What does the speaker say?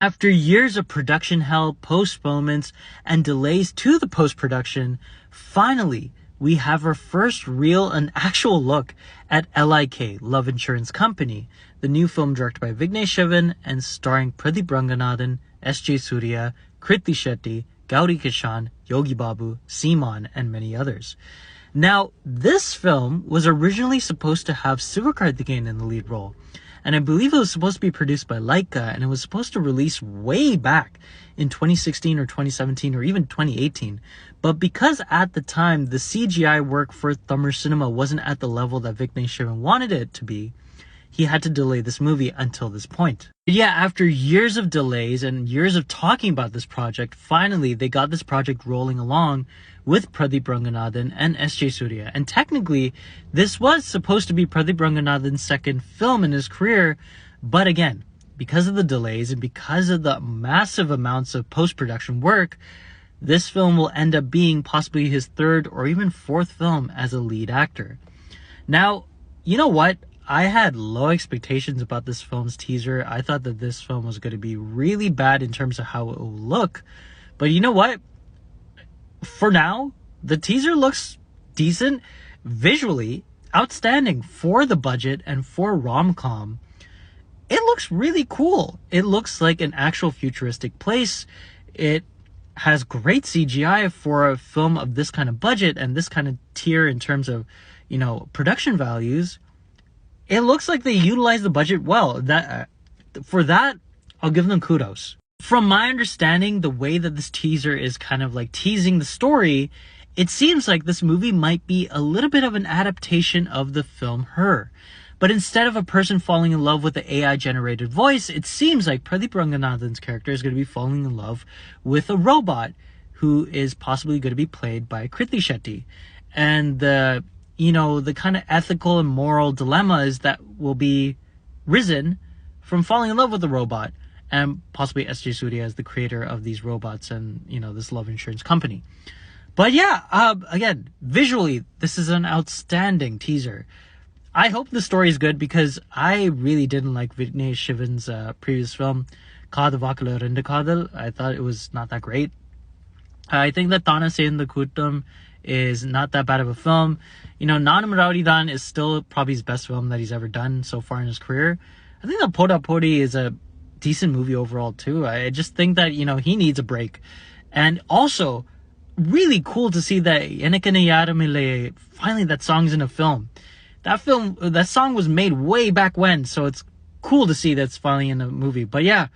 After years of production hell, postponements, and delays to the post-production, finally, we have our first real and actual look at LIK, Love Insurance Company, the new film directed by Vignesh Shivan and starring Pradeep Ranganathan, S.J. Surya, Kriti Shetty, Gauri Kishan, Yogi Babu, Seeman, and many others. Now, this film was originally supposed to have Sivakarthikeyan in the lead role, and I believe it was supposed to be produced by Laika, and it was supposed to release way back in 2016 or 2017 or even 2018. But because at the time the CGI work for Tamil cinema wasn't at the level that Vignesh Shivan wanted it to be, he had to delay this movie until this point. But yeah, after years of delays and years of talking about this project, finally they got this project rolling along with Pradeep Ranganathan and S.J. Surya. And technically, this was supposed to be Pradeep Ranganathan's second film in his career, but again, because of the delays and because of the massive amounts of post-production work, this film will end up being possibly his third or even fourth film as a lead actor. Now, you know what? I had low expectations about this film's teaser. I thought that this film was going to be really bad in terms of how it will look. But you know what? For now, the teaser looks decent. Visually, outstanding for the budget and for rom-com. It looks really cool. It looks like an actual futuristic place. It has great CGI for a film of this kind of budget and this kind of tier in terms of, production values. It looks like they utilize the budget well. For that, I'll give them kudos. From my understanding, the way that this teaser is kind of like teasing the story, it seems like this movie might be a little bit of an adaptation of the film Her. But instead of a person falling in love with the AI-generated voice, it seems like Pradeep Ranganathan's character is going to be falling in love with a robot who is possibly going to be played by Kriti Shetty. And the kind of ethical and moral dilemmas that will be risen from falling in love with a robot, and possibly S.J. Surya as the creator of these robots and, this Love Insurance Company. But yeah, again, visually, this is an outstanding teaser. I hope the story is good because I really didn't like Vignesh Shivan's previous film, Kaadal Vaakala Rendu Kaadal. I thought it was not that great. I think that Thana Seyanthu Kootam is not that bad of a film. Nanam Rowdydan is still probably his best film that he's ever done so far in his career. I think that Poda Podi is a decent movie overall too. I just think that, he needs a break. And also, really cool to see that Enakane Yaramile, finally that song's in a film. That song was made way back when, so it's cool to see that's finally in a movie. But yeah,